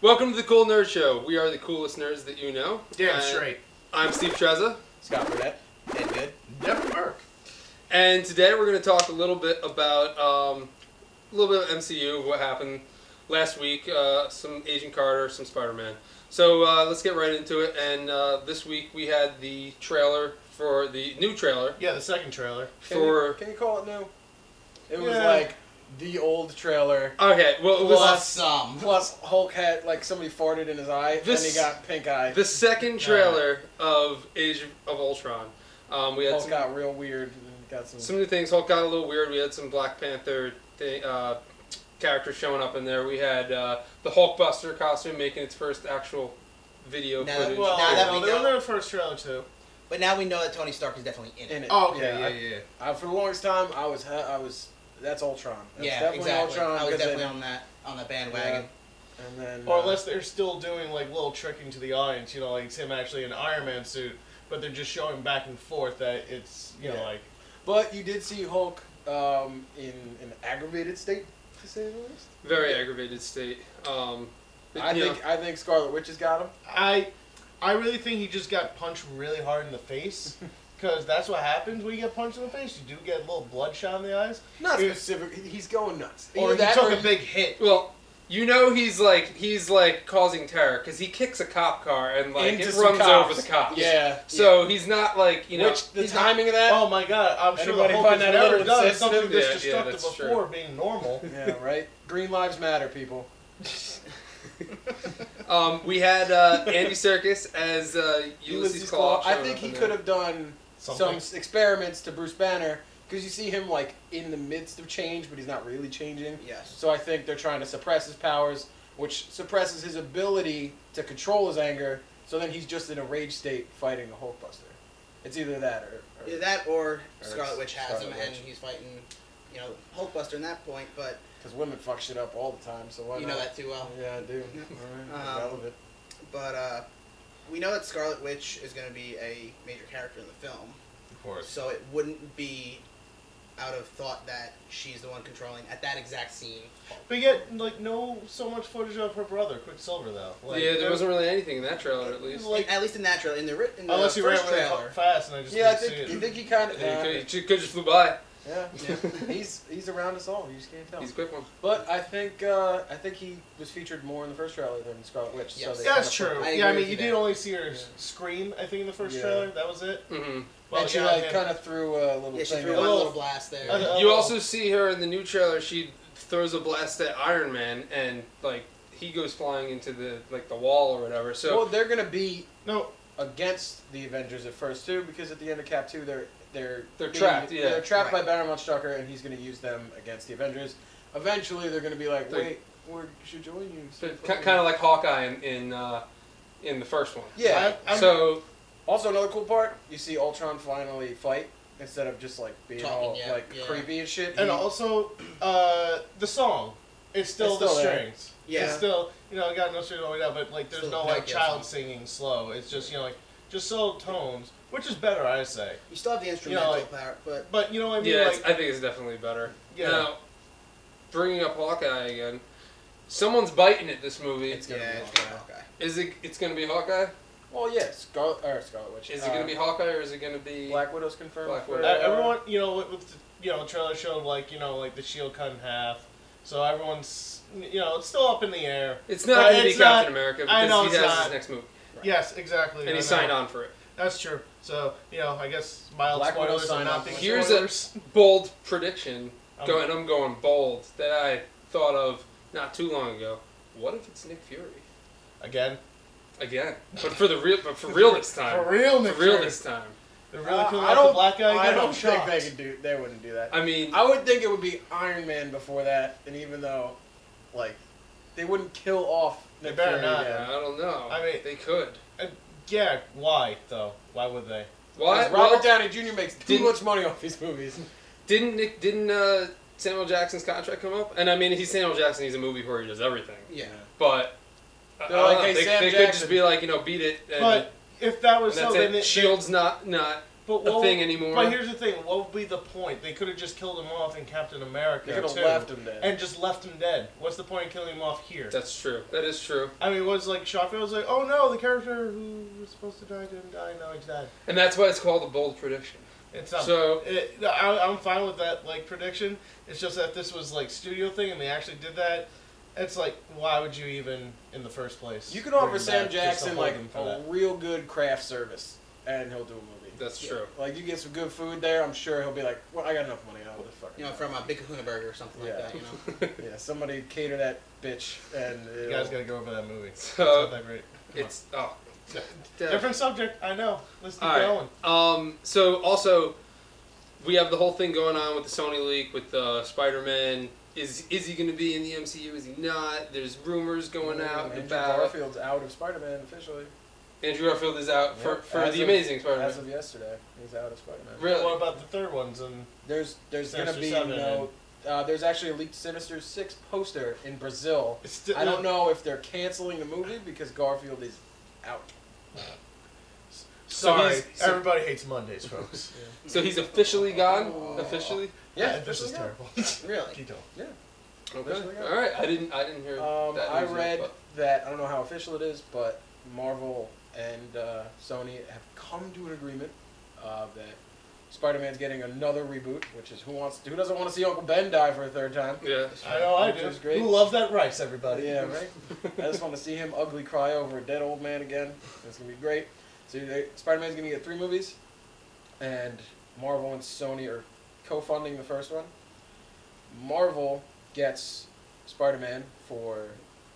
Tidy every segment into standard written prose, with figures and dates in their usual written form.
Welcome to the Cool Nerd Show. We are the coolest nerds that you know. Damn straight. I'm Steve Trezza. Scott Burnett. Ed Good. Devin Burke. And today we're going to talk a little bit about of MCU, what happened last week, some Agent Carter, some Spider-Man. So let's get right into it. And this week we had the trailer for the new trailer. Yeah, the second trailer. Can you call it new? It was like the old trailer. Okay, well it was plus Hulk had like somebody farted in his eye and he got pink eye. The second trailer of Age of Ultron. We had Hulk got real weird. And got some new things. Hulk got a little weird. We had some Black Panther characters showing up in there. We had the Hulkbuster costume making its first actual video footage. Well, that we they were know. in the first trailer too. But now we know that Tony Stark is definitely in it. Oh, okay, yeah. For the longest time, I was that's Ultron. That's Yeah, exactly. Ultron, I was definitely on that bandwagon. Yeah. And then, or unless they're still doing like little tricking to the audience, you know, like it's him actually in an Iron Man suit, but they're just showing back and forth that it's you know like. But you did see Hulk in an aggravated state, to say the least. Very aggravated state. I think Scarlet Witch has got him. I really think he just got punched really hard in the face. Because that's what happens when you get punched in the face. You do get a little bloodshot in the eyes. Not specific. He's going nuts. Or he took a big hit. Well, you know he's like causing terror because he kicks a cop car and like it runs over the cops. Yeah. So he's not like the timing of that. Oh my God! I'm sure the Hulk has never done something this destructive before being normal. Yeah, right. Green lives matter, people. We had Andy Serkis as Ulysses Claw. I think he could have done some experiments to Bruce Banner because you see him like in the midst of change, but he's not really changing. Yes. So I think they're trying to suppress his powers, which suppresses his ability to control his anger. So then he's just in a rage state fighting a Hulkbuster. It's either that or Scarlet Witch has him, Witch. and he's fighting, Hulkbuster in that point. But because women fuck shit up all the time, so why you not? know that too well. Yeah, I do. All right, relevant. But we know that Scarlet Witch is going to be a major character in the film. Of course. So it wouldn't be out of thought that she's the one controlling at that exact scene. But yet, like, no so much footage of her brother, Quicksilver, though. Like, yeah, there wasn't really anything in that trailer, at least. At least in that trailer. In the unless he ran first really trailer. fast and I just Yeah, didn't see it. I think he kind of. He could just flew by. Yeah. He's around us all. You just can't tell. He's a quick one. But I think he was featured more in the first trailer than Scarlet Witch. Yes. So That's true. I mean, you did only see her scream, I think, in the first trailer. That was it. Mm-hmm. Well, and she kind of threw a little thing. She threw a little blast there. You also see her in the new trailer. She throws a blast at Iron Man, and like he goes flying into the wall or whatever. So well, they're gonna be against the Avengers at first too, because at the end of Cap 2, they're trapped. Yeah, they're trapped by Baron von Strucker, and he's gonna use them against the Avengers. Eventually, they're gonna be like, wait, we should join you. Kind of like Hawkeye in the first one. Yeah. So. Also, another cool part, you see Ultron finally fight instead of just like being talking, all creepy and shit. And also, the song, it's still the strings. Yeah. It's still, I got no strings all the way down, but like there's Still no like child song. singing slow. It's just just slow tones, which is better, I say. You still have the instrumental part, but you know what I mean. Yeah, like, I think it's definitely better. Yeah. Now, bringing up Hawkeye again, someone's biting it. This movie. it's gonna be Hawkeye. Is it? It's gonna be Hawkeye. Well, yeah, Scarlet Witch. Is it going to be Hawkeye or is it going to be Black Widow's confirmed? Black Widow. Everyone, with the trailer showed like the shield cut in half, so everyone's it's still up in the air. It's not going to be Captain America because I know he has not. his next movie. Right. Yes, exactly. And he signed on for it. That's true. So I guess mild Black Widow spoilers signed are on not being for Here's spoilers. a bold prediction. I'm going bold that I thought of not too long ago. What if it's Nick Fury Again, but for real this time. For real this time. They're really killing off the black guy again. I don't think they wouldn't do that. I mean, I would think it would be Iron Man before that, and even though, they wouldn't kill off Nick better Fury not. again. I don't know. I mean, they could. Yeah, why though? Why would they? Why? Robert Downey Jr. makes too much money off these movies. Didn't Samuel Jackson's contract come up? And I mean, he's Samuel Jackson. He's a movie where he does everything. Yeah. But They're like, hey, they Sam could Jackson. just be like, beat it. And, But if that was and so, that's then Shield's not. But a thing anymore. But here's the thing: what would be the point? They could have just killed him off in Captain America. They could have left him dead. And just left him dead. What's the point of killing him off here? That's true. That is true. I mean, it was like Sheffield was like, "Oh no, the character who was supposed to die didn't die. Now he's dead." And that's why it's called a bold prediction. It's not. So I'm fine with that prediction. It's just that this was studio thing, and they actually did that. It's why would you even in the first place? You could offer Sam Jackson a real good craft service, and he'll do a movie. That's true. You get some good food there, I'm sure he'll be like, "Well, I got enough money. I'll just fucking." From a Big Kahuna Burger or something like that. Yeah, somebody cater that bitch, and you guys gotta go over that movie. So, it's not that great. It's different subject. I know. Let's keep going. So also, we have the whole thing going on with the Sony leak with Spider-Man. Is he going to be in the MCU? Is he not? There's rumors going out Andrew about. Garfield's out of Spider-Man officially. Andrew Garfield is out for the Amazing Spider-Man. As of yesterday, he's out of Spider-Man. Really? What about the third ones? And there's going to be no. There's actually a leaked Sinister Six poster in Brazil. I don't know if they're canceling the movie because Garfield is out. Sorry, everybody hates Mondays, folks. So he's officially gone? Officially? Yeah, this is terrible. Really? Keep going. Yeah. Okay. All right. I didn't hear that. I read that, I don't know how official it is, but Marvel and Sony have come to an agreement that Spider-Man's getting another reboot, which is who doesn't want to see Uncle Ben die for a third time? Yeah. I know I do. Great. Who loves that rice, everybody? Yeah, right? I just want to see him ugly cry over a dead old man again. It's going to be great. So Spider-Man's going to get 3 movies, and Marvel and Sony are co-funding the first one. Marvel gets Spider-Man for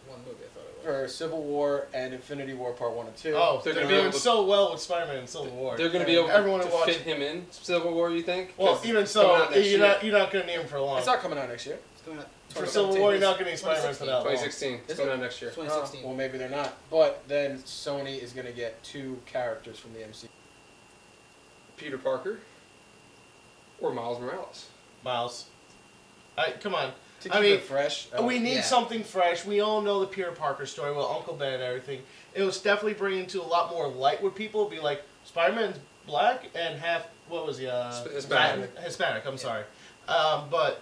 one movie, I thought it was. For Civil War and Infinity War Part 1 and 2. Oh, they're doing so well with Spider-Man and Civil War. They're going to be able to fit him in Civil War, you think? Well, even so, you're not going to need him for a long. It's not coming out next year. It's coming out. For Civil War, you're not going to need Spider-Man for that long. 2016. It's coming out next year. 2016. Well, maybe they're not. But then Sony is going to get 2 characters from the MCU. Peter Parker or Miles Morales. Miles. Come on. To keep it fresh. We need something fresh. We all know the Peter Parker story with Uncle Ben and everything. It was definitely bringing to a lot more light with people. Be like, Spider-Man's black and half, what was he? Hispanic. Hispanic, I'm sorry. But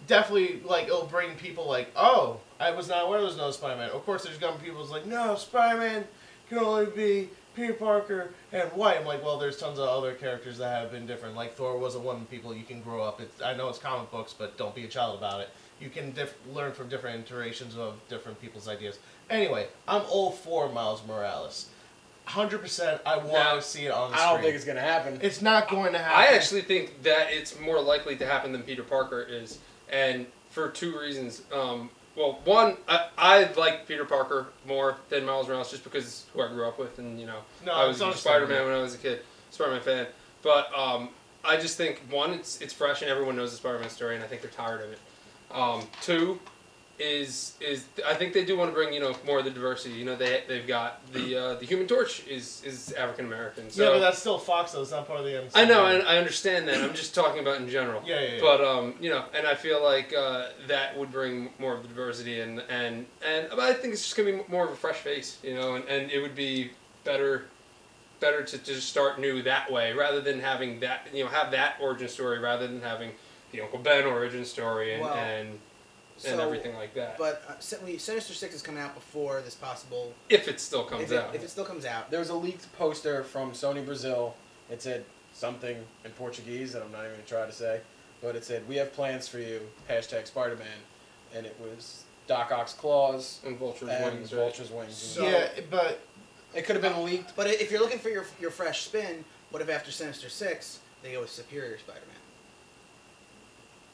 definitely, it'll bring people oh, I was not aware there was no Spider-Man. Of course, there's going to be people who's like, no, Spider-Man can only be Peter Parker and white. I'm like, well, there's tons of other characters that have been different. Like Thor wasn't one of the people you can grow up. I know it's comic books, but don't be a child about it. You can learn from different iterations of different people's ideas. Anyway, I'm all for Miles Morales. 100%, I want to see it on the screen. I don't think it's going to happen. It's not going to happen. I actually think that it's more likely to happen than Peter Parker is, and for 2 reasons. Well, one, I like Peter Parker more than Miles Morales just because it's who I grew up with, and I was a Spider-Man when I was a kid, Spider-Man fan. But I just think, one, it's fresh and everyone knows the Spider-Man story, and I think they're tired of it. 2 is I think they do want to bring more of the diversity. They've got the Human Torch is African American. So. Yeah, but that's still Fox though. It's not part of the MCU. I know, and I understand that. I'm just talking about in general. Yeah. But and I feel like that would bring more of the diversity and I think it's just gonna be more of a fresh face, and it would be better to just start new that way rather than having that have that origin story rather than having the Uncle Ben origin story and everything like that. But Sinister Six is coming out before this possible. If it still comes out. If it still comes out. There was a leaked poster from Sony Brazil. It said something in Portuguese that I'm not even going to try to say. But it said, "We have plans for you, #Spider-Man." And it was Doc Ock's claws and Vulture's wings. Vulture's wings. So, yeah, but it could have been leaked. But if you're looking for your fresh spin, what if after Sinister Six, they go with Superior Spider-Man?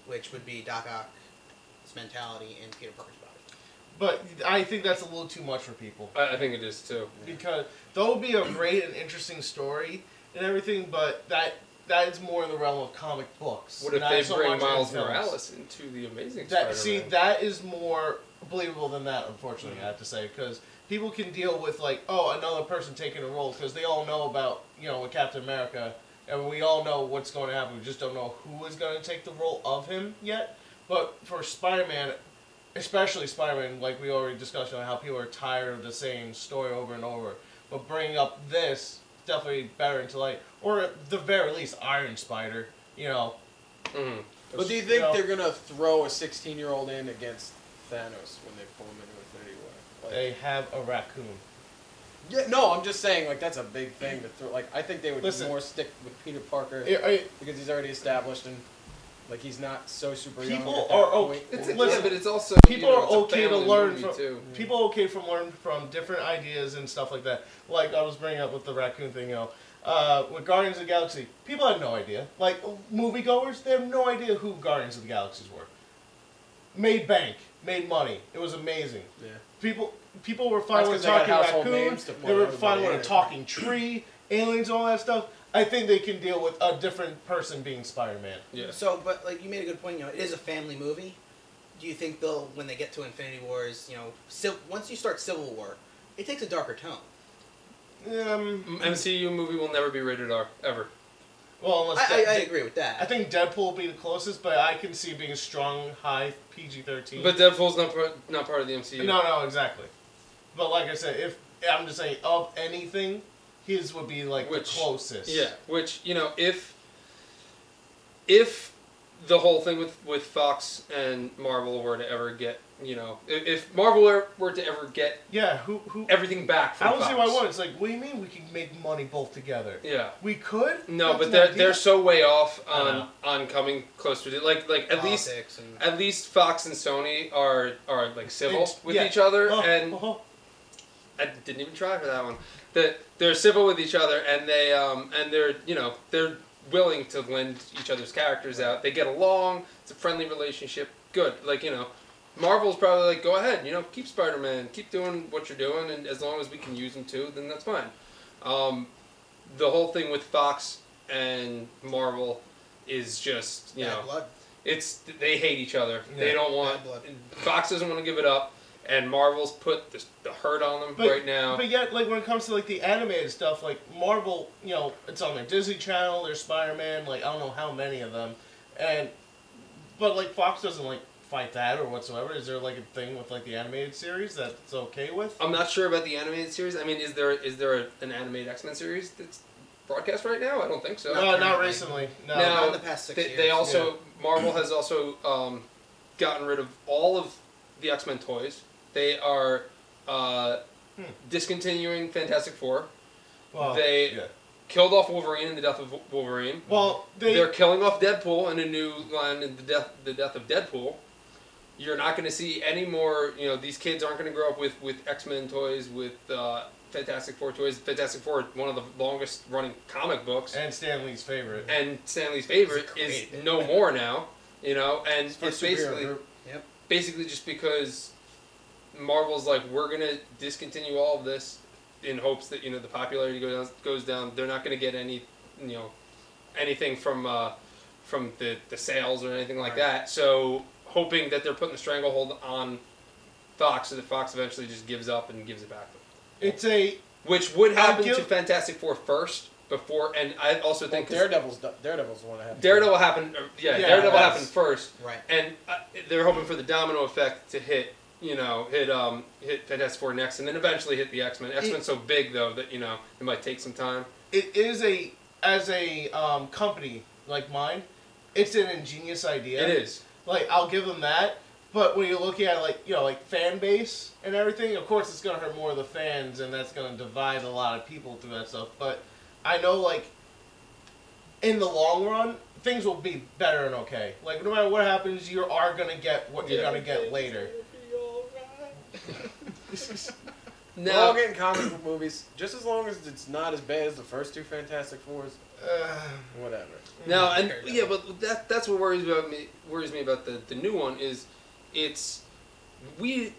Which would be Doc Ock's mentality in Peter Parker's body. But I think that's a little too much for people. I think it is too. Because that would be a great and interesting story and everything, but that is more in the realm of comic books. What if they bring Miles Morales into the Amazing Spider-Man? See, that is more believable than that, unfortunately, I have to say, because people can deal with, another person taking a role, because they all know about, with Captain America, and we all know what's going to happen. We just don't know who is going to take the role of him yet. But for Spider-Man, especially Spider-Man, like we already discussed, how people are tired of the same story over and over. But bringing up this definitely better into like, or at the very least, Iron Spider. You know. Mm. But do you think they're gonna throw a 16-year-old in against Thanos when they pull him into Infinity War? Like, They have a raccoon. yeah, no, I'm just saying like that's a big thing to throw. Like I think they would Listen. more stick with Peter Parker because he's already established and like he's not so super young. People at that are point. It's, Listen, yeah, but it's also people you know, are it's a okay to family learn movie, from too. people are okay from learn from different ideas and stuff like that. Like I was bringing up with the raccoon thing, you know, with Guardians of the Galaxy, people had no idea. Like moviegoers, they have no idea who Guardians of the Galaxies were. Made bank, made money. It was amazing. Yeah. People were fine That's with 'cause they got talking household raccoon. names to put They were everybody fine in with a it. talking tree, aliens, all that stuff. I think they can deal with a different person being Spider-Man. Yeah. So, but like you made a good point. You know, it is a family movie. Do you think they'll, when they get to Infinity Wars, you know, once you start Civil War, it takes a darker tone. MCU movie will never be rated R ever. Well, unless I agree with that. I think Deadpool will be the closest, but I can see it being a strong, high PG-13. But Deadpool's not part of the MCU. No, exactly. But like I said, if I'm just saying of anything, his would be like the closest. Yeah, which you know, if the whole thing with Fox and Marvel were to ever get, you know, if Marvel were to ever get who everything back from I don't Fox. see why one. It's like, what do you mean we can make money both together? Yeah. We could? No, That's but an they're idea. so way off on coming close to it. Like at Politics least Fox and Sony are like civil with each other, and I didn't even try for that one. They're civil with each other, and they're you know they're willing to lend each other's characters out. They get along. It's a friendly relationship. Good. Like, you know, Marvel's probably like, go ahead, you know, keep Spider-Man, keep doing what you're doing, and as long as we can use him too, then that's fine. The whole thing with Fox and Marvel is just, you know, blood. they hate each other. Yeah. They don't want. Fox doesn't want to give it up. And Marvel's put the hurt on them right now. But yet, like, when it comes to, like, the animated stuff, like, Marvel, you know, it's on their Disney Channel, there's Spider-Man, like, I don't know how many of them. But, like, Fox doesn't, like, fight that or whatsoever. Is there, like, a thing with, like, the animated series that it's okay with? I'm not sure about the animated series. I mean, is there an animated X-Men series that's broadcast right now? I don't think so. No, not recently. No. Now, Not in the past 6 years. They also, Marvel has also gotten rid of all of the X-Men toys. They are discontinuing Fantastic Four. Well, They killed off Wolverine in the death of Wolverine. Well, They're killing off Deadpool in a new line in the death of Deadpool. You're not going to see any more. You know, these kids aren't going to grow up with X-Men toys, with Fantastic Four toys. Fantastic Four, one of the longest running comic books, and Stan Lee's favorite. and Stanley's favorite is no more now. You know, and it's basically just because Marvel's like, we're gonna discontinue all of this in hopes that, you know, the popularity goes down. They're not gonna get any, you know, anything from the sales or anything like that. So hoping that they're putting the stranglehold on Fox, so that Fox eventually just gives up and gives it back to them. Which would happen to Fantastic Four first. Before, and I also think Daredevil's the one that happened. Daredevil happened. Daredevil happened first, right? And they're hoping for the domino effect to hit Fantastic Four next, and then eventually hit the X-Men. X-Men's so big though that, you know, it might take some time. It is as a company like mine, it's an ingenious idea. It is. Like, I'll give them that. But when you're looking at, like, you know, like, fan base and everything, of course it's going to hurt more of the fans, and that's going to divide a lot of people through that stuff. But I know, like, in the long run, things will be better and okay. Like, no matter what happens, you are going to get what you're going to get later. We're all getting comic book movies, just as long as it's not as bad as the first two Fantastic Fours. Whatever. No, and yeah, but that's what worries me about the new one is it's been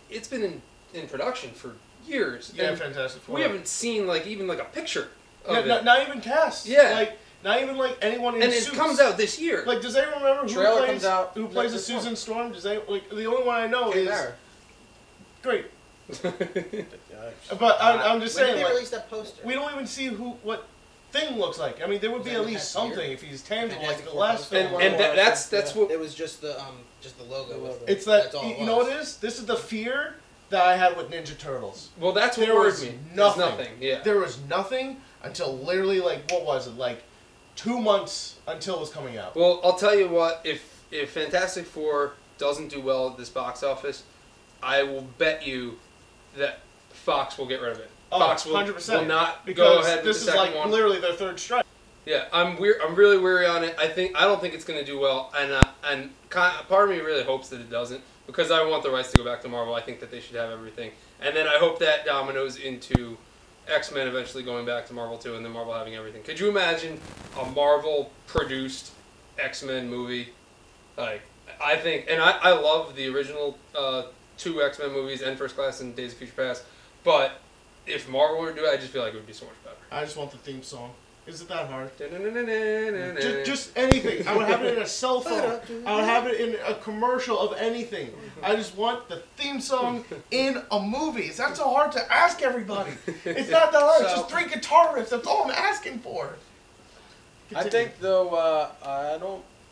in production for years. Yeah, and Fantastic Four. we haven't seen even a picture of it. Not even cast. Yeah. Like, not even, like, anyone in and suits. it comes out this year. Like, does anyone remember Trailer comes out who plays a next Susan month. Storm? Does they, like, the only one I know is... Great. But I'm just When saying, did they like, release that poster? we don't even see what Thing looks like. I mean, there would Was be that at the least past something year? if he's tangible, like Fantastic the Four last poster? film. and that's what It was just the logo. It's that, That's all it you know what was. it is? This is the fear that I had with Ninja Turtles. Well, that's what There worried was me. nothing. There's nothing. Yeah. There was nothing until literally, like, what was it? Like, 2 months until it was coming out. Well, I'll tell you what. If Fantastic Four doesn't do well at this box office, I will bet you that Fox will get rid of it. Oh, Fox will 100%. will not Because go ahead with this the is second like one. literally their third strike. Yeah, I'm really weary on it. I don't think it's going to do well, and part of me really hopes that it doesn't, because I want the rights to go back to Marvel. I think that they should have everything, and then I hope that dominoes into X-Men eventually going back to Marvel too, and then Marvel having everything. Could you imagine a Marvel produced X-Men movie? Like, I think, and I love the original 2 X-Men movies and First Class and Days of Future Past, but if Marvel were to do it, I just feel like it would be so much better. I just want the theme song. Is it that hard? Just Just anything. I would have it in a cell phone. I would have it in a commercial of anything. I just want the theme song in a movie. Is that so hard to ask everybody? It's not that hard. It's So- just 3 guitar riffs. That's all I'm asking for. I think though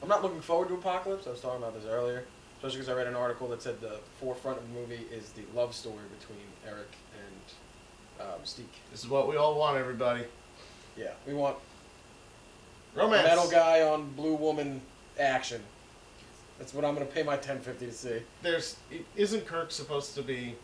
I'm not looking forward to Apocalypse. I was talking about this earlier, especially because I read an article that said the forefront of the movie is the love story between Eric and Mystique. This is what we all want, everybody. Yeah, we want Romance. metal guy on blue woman action. That's what I'm gonna pay my $10.50 to see. Isn't Kirk supposed to be,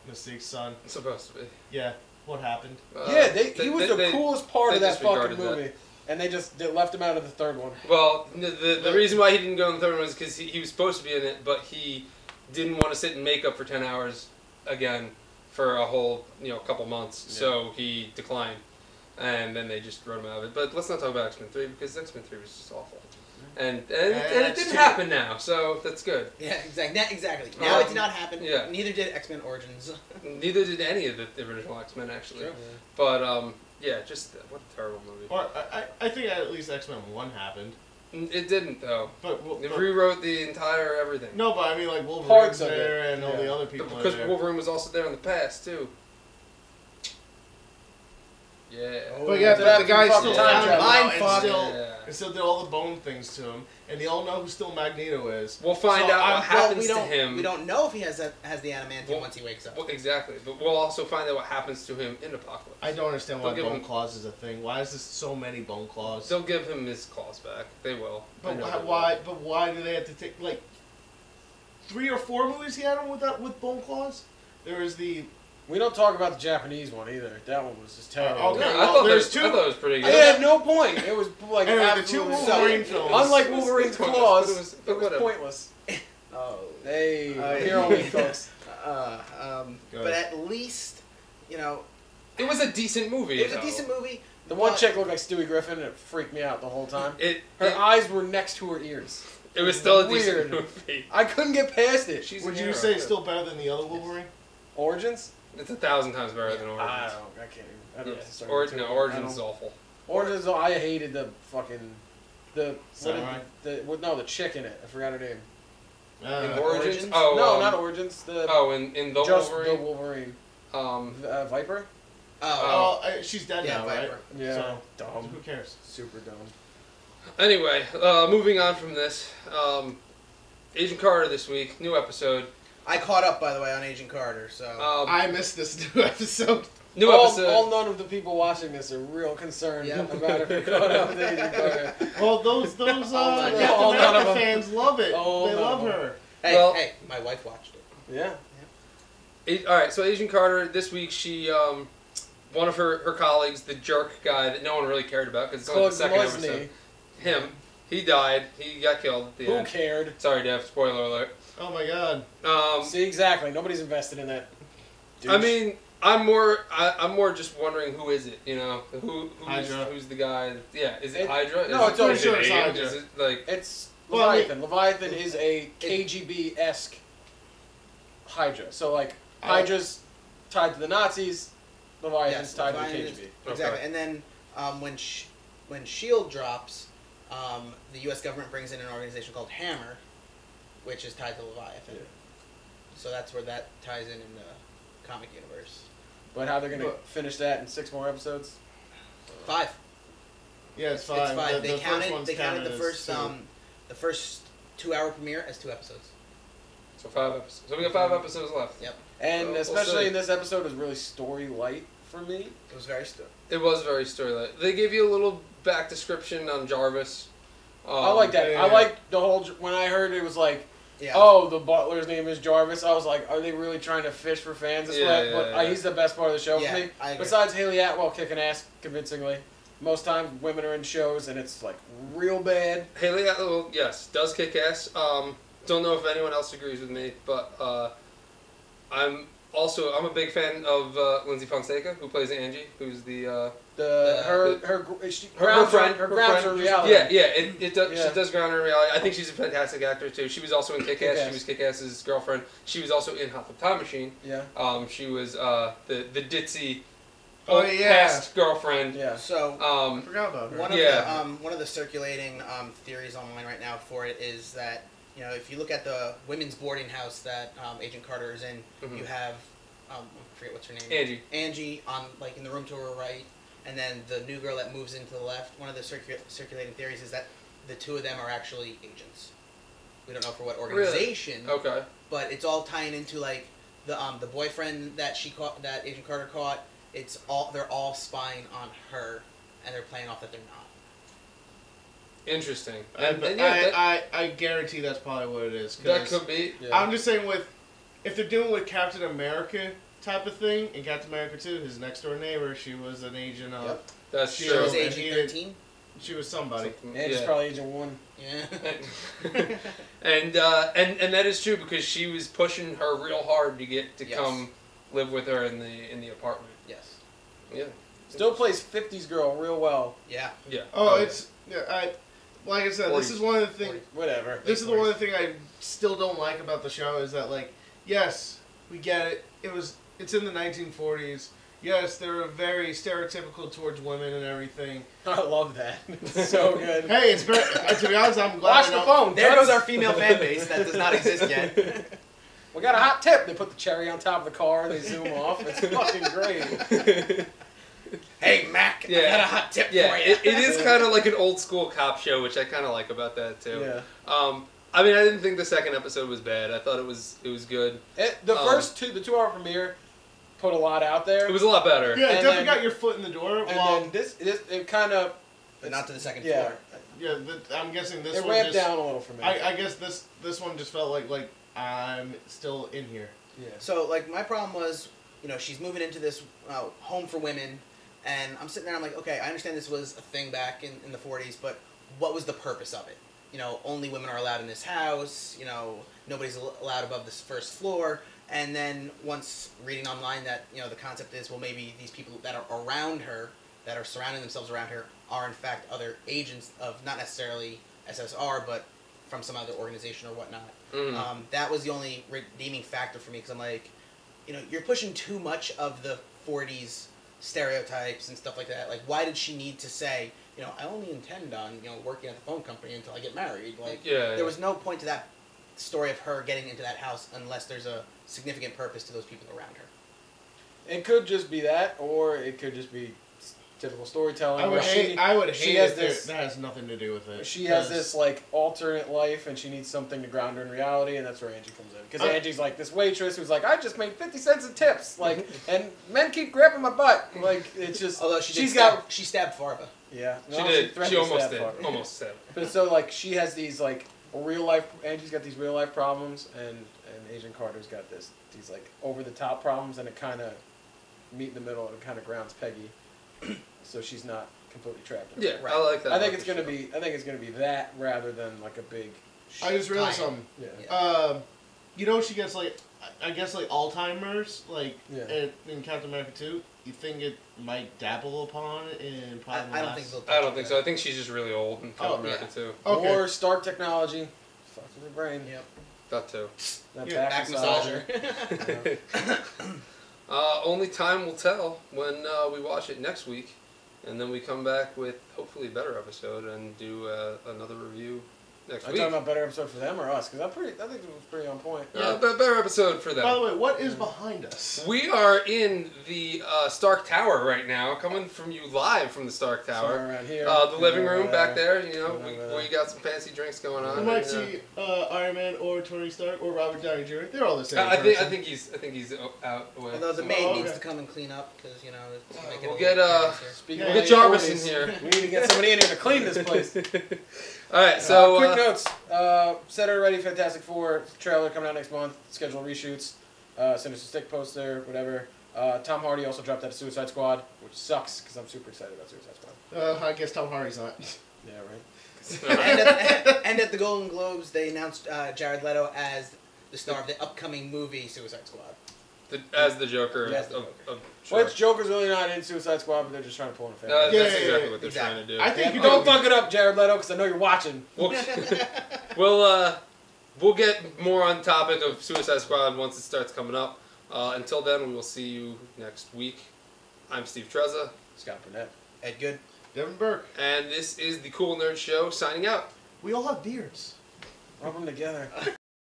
Mystique's son? It's supposed to be. Yeah. What happened? He was the coolest part of they that fucking disregarded that. movie, and they left him out of the third one. Well, the reason why he didn't go in the third one was because he was supposed to be in it, but he didn't want to sit in makeup for 10 hours again for a whole couple months, Yeah. so he declined, and then they just wrote him out of it. But let's not talk about X-Men 3 because X-Men 3 was just awful, and it that's didn't true. happen now, so that's good. Yeah, exactly. Now it did not happen. Yeah. Neither did X-Men Origins. Neither did any of the original X-Men actually, True. but yeah, just what a terrible movie. Or I think at least X-Men 1 happened. It didn't though. But It rewrote the entire everything. no, but I mean like Wolverine's Parts of there it. and all the other people are Because there. Wolverine was also there in the past too. Yeah. But yeah, the guy fucking still time found him travel. out Mind fuck. and still did all the bone things to him, and they all know who still Magneto is. We'll find So out what happens we to don't. him. We don't know if he has the adamantium Well, once he wakes up. Well, exactly, but we'll also find out what happens to him in Apocalypse. I don't understand why They'll give bone him- claws is a thing. Why is there so many bone claws? They'll give him his claws back. They will. I But know they will. why? But why do they have to take like 3 or 4 movies he had him with bone claws? There was the We don't talk about the Japanese one either. That one was just terrible. okay. Yeah, well, I thought there's that was, I thought it was pretty It good. had no point. It was like Anyway, the 2 absolutely Wolverine so- films. Unlike It was Wolverine's pointless, claws, but it was it was whatever. pointless. Oh. Hey, Uh, here only folks. Go But ahead. at least, It was a decent movie. it was a though. decent movie. The one but- chick looked like Stewie Griffin, and it freaked me out the whole time. Her It eyes were next to her ears. was still a decent Weird. movie. I couldn't get past it. She's Would an you hero, say it's too. still better than the other Wolverine? Origins? It's 1,000 times better than I Origins. don't. I can't even. I don't have to start Or, into no, it. Origins I is don't- awful. Origins. I hated the fucking Samurai? the chick in it. I forgot her name. In Uh, Origins? Origins? Oh, No, not Origins. in the just Wolverine. the Wolverine. Viper. Oh. she's dead Yeah, now, right? Viper. Yeah. So, Dumb. who cares? Super dumb. Anyway, moving on from this. Agent Carter this week, new episode. I caught up, by the way, on Agent Carter. So I missed this new episode. New all, episode. all none of the people watching this are real concerned Yeah. about if we caught up with Agent Carter. Well, those Oh, my Captain God. None of America them. fans love it. Oh, they none love of them. her. Well- hey, my wife watched it. Yeah. All right, so Agent Carter this week, she one of her colleagues, the jerk guy that no one really cared about because it's only the second Lesney. episode. Him, he died. He got killed at the Who end. cared? Sorry, Dev. Spoiler alert. Oh my god. See, exactly. Nobody's invested in that. I douche. mean, I'm more just wondering who is it? You know, Hydra. who's the guy? Yeah, is it It- Hydra? no, is it's it, always is it sure it's Aang? Hydra. Is it like it's Well, I mean- Leviathan. Leviathan is a KGB-esque Hydra. So, like, Hydra's tied to the Nazis, Leviathan's Yes, tied to Leviathan the is- KGB. Exactly. Okay. And then when Shield drops, the U.S. government brings in an organization called Hammer, which is tied to Leviathan. Yeah. So that's where that ties in the comic universe. But how they're going to But- finish that in 6 more episodes? 5. Yeah, it's It's fine. 5. The They first counted. one's They counted counted the as first 2. the first 2-hour premiere as 2 episodes. So 5 episodes. So we got 5 episodes left. Yep. And We'll especially see. in this episode, it was really story light for me. It was very still. It was very story-led. They gave you a little back description on Jarvis. I like that. yeah, I yeah. like the whole. When I heard it was like, Yeah. oh, the butler's name is Jarvis. I was like, are they really trying to fish for fans this Yeah, way? yeah, But yeah. he's the best part of the show Yeah, for me. I agree. Besides Haley Atwell kicking ass convincingly. Most times women are in shows and it's like real bad. Haley Atwell, yes, does kick ass. Don't know if anyone else agrees with me, but I'm a big fan of Lindsay Fonseca, who plays Angie, who's the Her her friend. grounds her reality. Yeah, it does. Yeah. She does ground her in reality. I think she's a fantastic actor too. She was also in Kick Ass. Kick-Ass. She was Kick Ass's girlfriend. She was also in Hot Tub Time Machine. Yeah. She was the ditzy Oh, yeah. past girlfriend. Yeah. So I forgot about her. one of the circulating theories online right now for it is that, you know, if you look at the women's boarding house that Agent Carter is in, Mhm. you have I forget what's her name. Angie on like in the room to her right, and then the new girl that moves into the left. One of the circulating theories is that the two of them are actually agents. We don't know for what organization. Really? Okay. But it's all tying into like the boyfriend that that Agent Carter caught. They're all spying on her, and they're playing off that they're not. Interesting. I guarantee that's probably what it is. That could be. Yeah. I'm just saying if they're doing with Captain America type of thing, in Captain America 2, his next door neighbor, she was an agent of... Yep. That's She She true. was and Agent he 13. She was somebody. Angie's Yeah. probably Agent 1. Yeah. and that is true because she was pushing her real hard to get to Yes. come live with her in the apartment. Yes. Yeah. Still plays 50s girl real well. Yeah. Yeah. Oh, yeah. it's... Yeah, like I said, 40s. this is one of the things... Whatever. This is the one thing I still don't like about the show is that, like, yes, we get it. It's in the 1940s. Yes, they were very stereotypical towards women and everything. I love that. It's so good. Hey, it's very, to be honest, I'm glad. Watch the phone. There Touch- goes our female fan base that does not exist yet. We got a hot tip. They put the cherry on top of the car. They zoom off. It's fucking great. Hey, Mac, Yeah. I got a hot tip Yeah, for you. it is kind of like an old school cop show, which I kind of like about that too. Yeah. I mean, I didn't think the second episode was bad. I thought it was good. The first the 2-hour premiere, put a lot out there. It was a lot better. Yeah, And definitely then- got your foot in the door. And Well, then this it kind of But not to the second yeah. floor. yeah, I'm guessing this It one ramped just. down a little for me. I guess this one just felt like I'm still in here. yeah. So, like, my problem was, you know, she's moving into this home for women, and I'm sitting there, I'm like, okay, I understand this was a thing back in the 40s, but what was the purpose of it? You know, only women are allowed in this house, you know, nobody's allowed above this first floor, and then once reading online that, you know, the concept is, well, maybe these people that are around her, that are surrounding themselves around her, are in fact other agents of, not necessarily SSR, but from some other organization or whatnot. Mm. That was the only redeeming factor for me, because I'm like, you know, you're pushing too much of the 40s stereotypes and stuff like that. Like, why did she need to say, you know, I only intend on, you know, working at the phone company until I get married? Like, Yeah. there was no point to that story of her getting into that house unless there's a significant purpose to those people around her. It could just be that, or it could just be typical storytelling. I would where hate. she has if this- that has nothing to do with it. She has 'cause- this like alternate life, and she needs something to ground her in reality, and that's where Angie comes in. Because Angie's like this waitress who's like, I just made 50 cents in tips, like, and men keep grabbing my butt, like it's just. Although she stabbed Farba. Yeah, She no, did. threatened She to almost stab did. Farba. Almost said. But so like she has these like real life. Angie's got these real life problems, and Agent Carter's got these like over the top problems, and it kind of meet in the middle, and it kind of grounds Peggy, so she's not completely trapped. Yeah, I like that. I think about it's the gonna show. be. I think it's gonna be that rather than like a big. I just realized Tie-in. something. Yeah. You know, she gets like, I guess like Alzheimer's, like Yeah. in Captain America 2. You think it might dabble upon it in probably I don't think they'll. I don't think so. I think she's just really old in Captain Oh, America yeah. too. Okay. Or Stark technology. Fucks with your brain. Yep. That too. That Yeah, back Back massager. massager. Only time will tell when we watch it next week, and then we come back with hopefully a better episode and do another review next Are you week. talking about better episode for them or us? Because I think it was pretty on point. Better episode for them. By the way, what is behind us? We are in the Stark Tower right now, coming from you live from the Stark Tower. Somewhere around here. The living room back there, Over we got some fancy drinks going on. You might see Iron Man or Tony Stark or Robert Downey Jr. They're all the same. I think he's out away. Although the maid needs to come and clean up because it's make it We'll a get little nicer. Speaking we'll of get Jarvis in 40s, here. We need to get somebody in here to clean this place. All right, so quick notes. Set her ready. Fantastic Four trailer coming out next month. Schedule reshoots. Sinister Stick poster, whatever. Tom Hardy also dropped out of Suicide Squad, which sucks because I'm super excited about Suicide Squad. I guess Tom Hardy's not. Yeah, right. and at the Golden Globes, they announced Jared Leto as the star of the upcoming movie Suicide Squad. as the Joker. Yeah. Sure. Which Joker's really not in Suicide Squad, but they're just trying to pull in a fan. That's Yeah, exactly what they're trying to do. I think Don't fuck it up, Jared Leto, because I know you're watching. We'll get more on topic of Suicide Squad once it starts coming up. Until then, we will see you next week. I'm Steve Trezza. Scott Burnett. Ed Good. Devin Burke. And this is the Cool Nerd Show signing out. We all have beards. Rub them together.